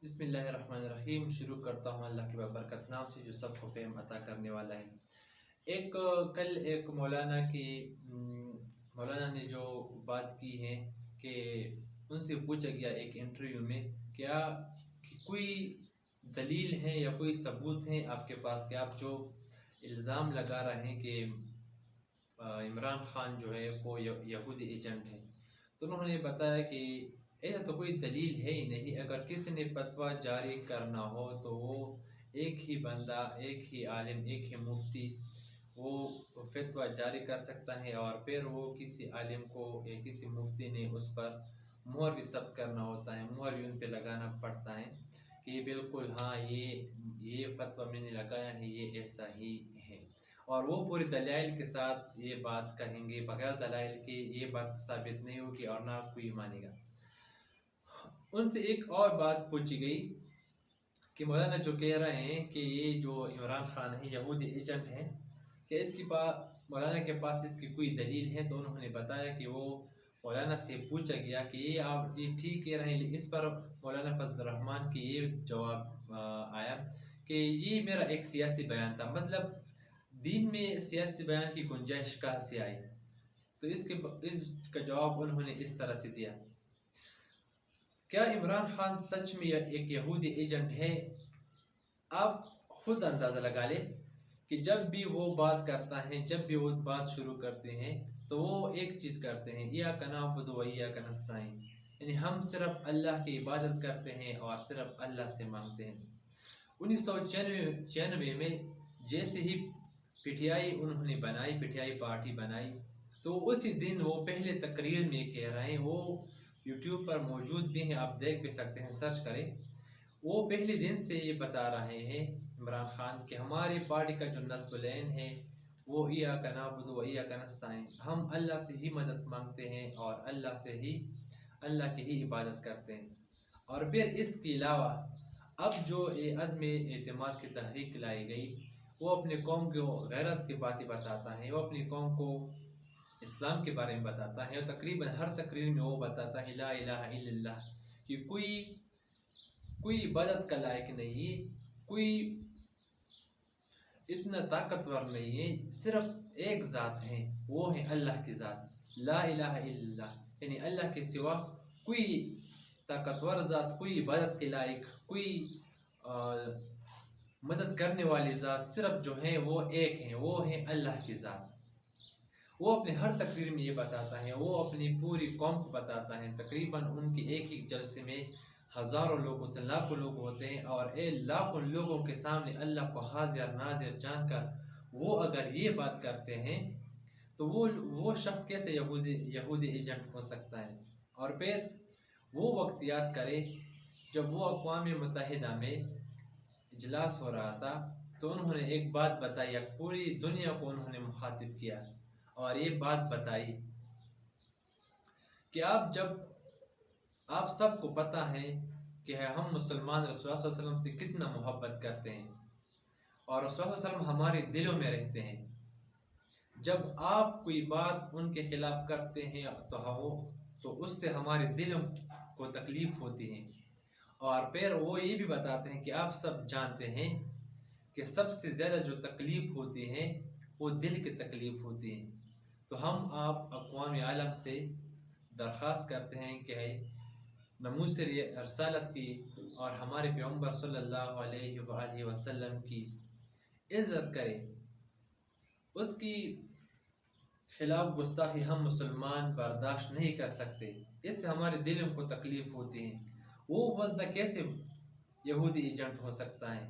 بسم اللہ الرحمن الرحیم۔ شروع کرتا ہوں اللہ کے بابرکت نام سے جو سب کو فہم عطا کرنے والا ہے۔ کل ایک مولانا نے جو بات کی ہے کہ ان سے پوچھا گیا ایک انٹرویو میں کیا کوئی دلیل ہے یا کوئی ثبوت ہے آپ کے پاس کہ آپ جو الزام لگا رہے ہیں کہ عمران خان جو ہے وہ یہودی ایجنٹ ہے، تو انہوں نے بتایا کہ ایسا تو کوئی دلیل ہے ہی نہیں۔ اگر کسی نے فتویٰ جاری کرنا ہو تو وہ ایک ہی بندہ، ایک ہی عالم، ایک ہی مفتی وہ فتویٰ جاری کر سکتا ہے، اور پھر وہ کسی عالم کو یا کسی مفتی نے اس پر مہر بھی ثبت کرنا ہوتا ہے، مہر بھی ان پہ لگانا پڑتا ہے کہ بالکل ہاں یہ فتویٰ میں نے لگایا ہے، یہ ایسا ہی ہے، اور وہ پوری دلائل کے ساتھ یہ بات کہیں گے۔ بغیر دلائل کے یہ بات ثابت نہیں ہوگی اور نہ کوئی مانے گا۔ ان سے ایک اور بات پوچھی گئی کہ مولانا جو کہہ رہے ہیں کہ یہ جو عمران خان ہے یہودی ایجنٹ ہے، کہ اس کی مولانا کے پاس اس کی کوئی دلیل ہے؟ تو انہوں نے بتایا کہ وہ مولانا سے پوچھا گیا کہ یہ آپ یہ ٹھیک کہہ رہے ہیں۔ اس پر مولانا فضل الرحمان کی یہ جواب آیا کہ یہ میرا ایک سیاسی بیان تھا، مطلب دین میں سیاسی بیان کی گنجائش کہاں سے آئی؟ تو اس کا جواب انہوں نے اس طرح سے دیا: کیا عمران خان سچ میں ایک یہودی ایجنٹ ہے؟ آپ خود اندازہ لگا لیں کہ جب بھی وہ بات کرتا ہے، جب بھی وہ بات شروع کرتے ہیں تو وہ ایک چیز کرتے ہیں: ایاک نعبد و ایاک نستعین، یعنی ہم صرف اللہ کی عبادت کرتے ہیں اور صرف اللہ سے مانگتے ہیں۔ 1996 میں جیسے ہی پی ٹی آئی انہوں نے بنائی، پی ٹی آئی پارٹی بنائی، تو اسی دن وہ پہلے تقریر میں کہہ رہے ہیں، وہ یوٹیوب پر موجود بھی ہیں، آپ دیکھ بھی سکتے ہیں، سرچ کریں۔ وہ پہلے دن سے یہ بتا رہے ہیں عمران خان کہ ہماری پارٹی کا جو نصب العین ہے وہ ایاک نعبد و ایاک نستعین، ہم اللہ سے ہی مدد مانگتے ہیں اور اللہ کی ہی عبادت کرتے ہیں۔ اور پھر اس کے علاوہ اب جو عدم اعتماد کی تحریک لائی گئی، وہ اپنے قوم کو غیرت کی باتیں بتاتا ہے، وہ اپنی قوم کو اسلام کے بارے میں بتاتا ہے، اور تقریباً ہر تقریر میں وہ بتاتا ہے لا الہ الا اللہ، کہ کوئی عبادت کا لائق نہیں ہے، کوئی اتنا طاقتور نہیں ہے، صرف ایک ذات ہے، وہ ہے اللہ کی ذات، لا الہ الا اللہ، یعنی اللہ کے سوا کوئی طاقتور ذات، کوئی عبادت کے لائق، کوئی مدد کرنے والی ذات صرف جو ہے وہ ایک ہے، وہ ہے اللہ کی ذات۔ وہ اپنے ہر تقریر میں یہ بتاتا ہے، وہ اپنی پوری قوم کو بتاتا ہے۔ تقریباً ان کے ایک ہی جلسے میں ہزاروں لوگ ہوتے ہیں، لاکھوں لوگ ہوتے ہیں، اور لاکھوں لوگوں کے سامنے اللہ کو حاضر ناظر جان کر وہ اگر یہ بات کرتے ہیں تو وہ شخص کیسے یہودی ایجنٹ ہو سکتا ہے؟ اور پھر وہ وقت یاد کرے جب وہ اقوام متحدہ میں اجلاس ہو رہا تھا، تو انہوں نے ایک بات بتائی، پوری دنیا کو انہوں نے مخاطب کیا اور یہ بات بتائی کہ آپ سب کو پتہ ہے کہ ہم مسلمان رسول اللہ صلی اللہ علیہ وسلم سے کتنا محبت کرتے ہیں، اور رسول اللہ صلی اللہ علیہ وسلم ہمارے دلوں میں رہتے ہیں۔ جب آپ کوئی بات ان کے خلاف کرتے ہیں تو اس سے ہمارے دلوں کو تکلیف ہوتی ہے، اور پھر وہ یہ بھی بتاتے ہیں کہ آپ سب جانتے ہیں کہ سب سے زیادہ جو تکلیف ہوتی ہے وہ دل کی تکلیف ہوتی ہے۔ تو ہم آپ اقوام عالم سے درخواست کرتے ہیں کہ ناموس رسالت کی اور ہمارے پیغمبر صلی اللہ علیہ وآلہ وسلم کی عزت کریں، اس کی خلاف گستاخی ہم مسلمان برداشت نہیں کر سکتے، اس سے ہمارے دلوں کو تکلیف ہوتی ہے۔ وہ بندہ کیسے یہودی ایجنٹ ہو سکتا ہے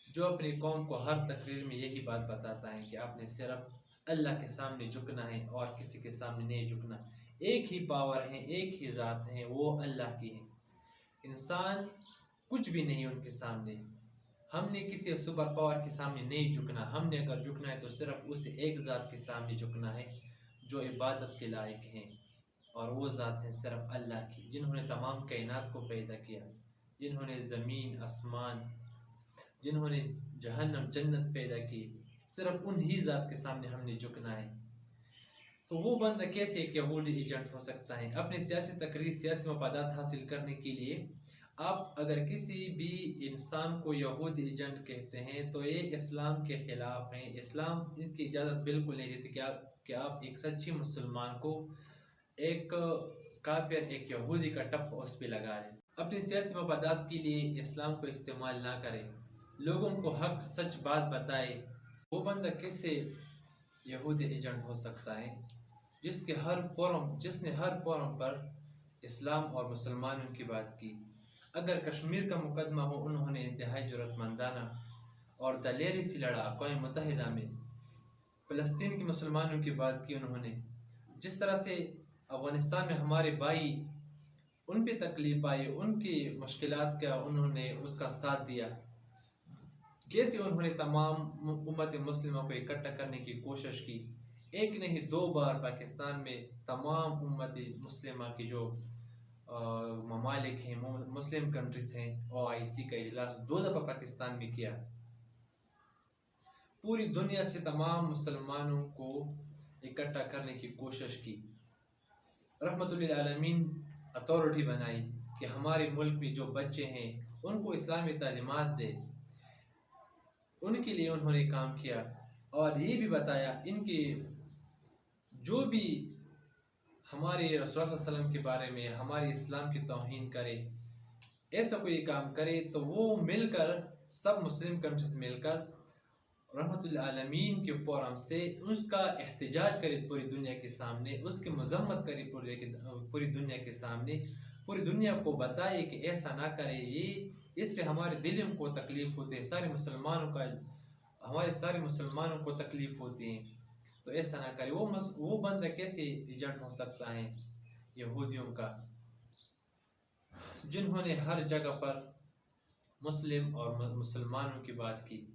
جو اپنی قوم کو ہر تقریر میں یہی بات بتاتا ہے کہ آپ نے صرف اللہ کے سامنے جھکنا ہے اور کسی کے سامنے نہیں جھکنا؟ ایک ہی پاور ہے، ایک ہی ذات ہے، وہ اللہ کی ہے، انسان کچھ بھی نہیں ان کے سامنے۔ ہم نے کسی سپر پاور کے سامنے نہیں جھکنا، ہم نے اگر جھکنا ہے تو صرف اس ایک ذات کے سامنے جھکنا ہے جو عبادت کے لائق ہیں، اور وہ ذات ہے صرف اللہ کی، جنہوں نے تمام کائنات کو پیدا کیا، جنہوں نے زمین، آسمان، جنہوں نے جہنم، جنت پیدا کی، صرف انہی ذات کے سامنے ہم نے جھکنا ہے۔ تو وہ بندہ کیسے ایک یہودی ایجنٹ ہو سکتا ہے؟ اپنی سیاسی تقریر، سیاسی مفادات حاصل کرنے کے لیے آپ اگر کسی بھی انسان کو یہودی ایجنٹ کہتے ہیں تو یہ اسلام کے خلاف ہیں. اسلام اس کی اجازت بالکل نہیں دیتی کہ آپ ایک سچی مسلمان کو ایک کافر، ایک یہودی کا ٹپ اس پہ لگا دیں. اپنی سیاسی مفادات کے لیے اسلام کو استعمال نہ کریں. لوگوں کو حق سچ بات بتائے. وہ بندہ کیسے یہودی ایجنٹ ہو سکتا ہے جس نے ہر فورم پر اسلام اور مسلمانوں کی بات کی. اگر کشمیر کا مقدمہ ہو، انہوں نے انتہائی جرأت مندانہ اور دلیری سے لڑا. اقوام متحدہ میں فلسطین کے مسلمانوں کی بات کی انہوں نے. جس طرح سے افغانستان میں ہمارے بھائی ان پہ تکلیف آئی، ان کی مشکلات کا انہوں نے اس کا ساتھ دیا. کیسے انہوں نے تمام امت مسلمہ کو اکٹھا کرنے کی کوشش کی. ایک نہیں 2 بار پاکستان میں تمام امت مسلمہ کی جو ممالک ہیں، مسلم کنٹریز ہیں، OIC کا اجلاس 2 دفعہ پاکستان میں کیا. پوری دنیا سے تمام مسلمانوں کو اکٹھا کرنے کی کوشش کی. رحمت للعالمین اتھارٹی بنائی کہ ہمارے ملک میں جو بچے ہیں ان کو اسلامی تعلیمات دے. ان کے لیے انہوں نے کام کیا اور یہ بھی بتایا ان کی جو بھی ہمارے رسول اللہ صلی اللہ علیہ وسلم کے بارے میں ہمارے اسلام کی توہین کرے، ایسا کوئی کام کرے تو وہ مل کر سب مسلم کنٹریز مل کر رحمت للعالمین کے فورم سے اس کا احتجاج کرے پوری دنیا کے سامنے، اس کی مذمت کرے پوری دنیا کے سامنے. پوری دنیا کو بتائے کہ ایسا نہ کرے. اس سے ہمارے دلوں کو تکلیف ہوتی ہے، ہمارے سارے مسلمانوں کو تکلیف ہوتی ہے. تو ایسا نہ کرے. وہ بندہ کیسے ایجنٹ ہو سکتا ہے یہودیوں کا، جنہوں نے ہر جگہ پر مسلم اور مسلمانوں کی بات کی،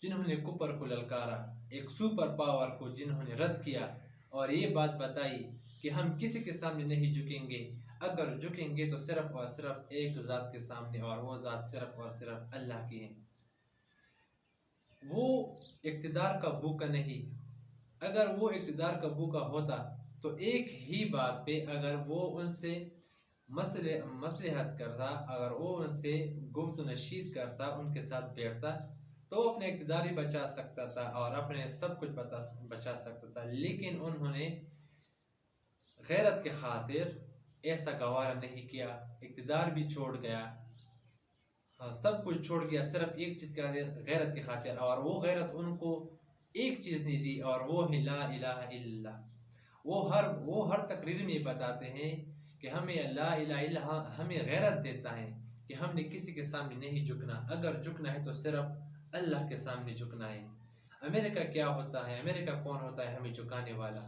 جنہوں نے کفر کو للکارا، ایک سپر پاور کو جنہوں نے رد کیا اور یہ بات بتائی کہ ہم کسی کے سامنے نہیں جھکیں گے. اگر جھکیں گے تو صرف اور صرف ایک ذات کے سامنے، اور وہ ذات صرف اور صرف اللہ کی ہے. وہ اقتدار کا بھوکا نہیں. اگر وہ اقتدار کا بھوکا ہوتا تو ایک ہی بات پہ اگر وہ ان سے مصلحت کرتا، اگر وہ ان سے گفت و نشید کرتا، ان کے ساتھ بیٹھتا، تو اپنے اقتدار ہی بچا سکتا تھا اور اپنے سب کچھ بچا سکتا تھا. لیکن انہوں نے غیرت کے خاطر ایسا گوارا نہیں کیا. اقتدار بھی چھوڑ گیا، سب کچھ چھوڑ گیا، صرف ایک چیز کے خاطر، غیرت کے خاطر. اور وہ غیرت ان کو ایک چیز نہیں دی، اور وہ ہے لا الہ الا اللہ. وہ ہر تقریر میں بتاتے ہیں کہ ہمیں لا الہ الا اللہ ہمیں غیرت دیتا ہے کہ ہم نے کسی کے سامنے نہیں جھکنا. اگر جھکنا ہے تو صرف اللہ کے سامنے جھکنا ہے. امریکہ کیا ہوتا ہے؟ امریکہ کون ہوتا ہے ہمیں جھکانے والا؟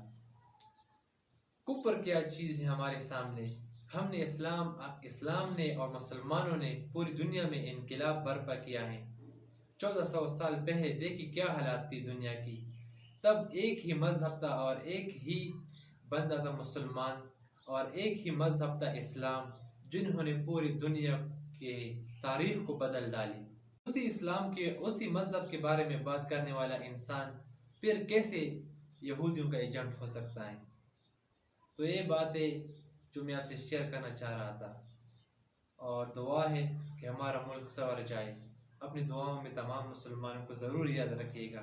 کفر کیا چیز ہے ہمارے سامنے؟ ہم نے اسلام نے اور مسلمانوں نے پوری دنیا میں انقلاب برپا کیا ہے. 1400 سال پہلے دیکھی کیا حالات تھی دنیا کی. تب ایک ہی مذہب تھا اور ایک ہی بندہ تھا مسلمان، اور ایک ہی مذہب تھا اسلام، جنہوں نے پوری دنیا کے تاریخ کو بدل ڈالی. اسی مذہب کے بارے میں بات کرنے والا انسان پھر کیسے یہودیوں کا ایجنٹ ہو سکتا ہے؟ تو یہ باتیں جو میں آپ سے شیئر کرنا چاہ رہا تھا، اور دعا ہے کہ ہمارا ملک سنور جائے. اپنی دعاؤں میں تمام مسلمانوں کو ضرور یاد رکھیے گا.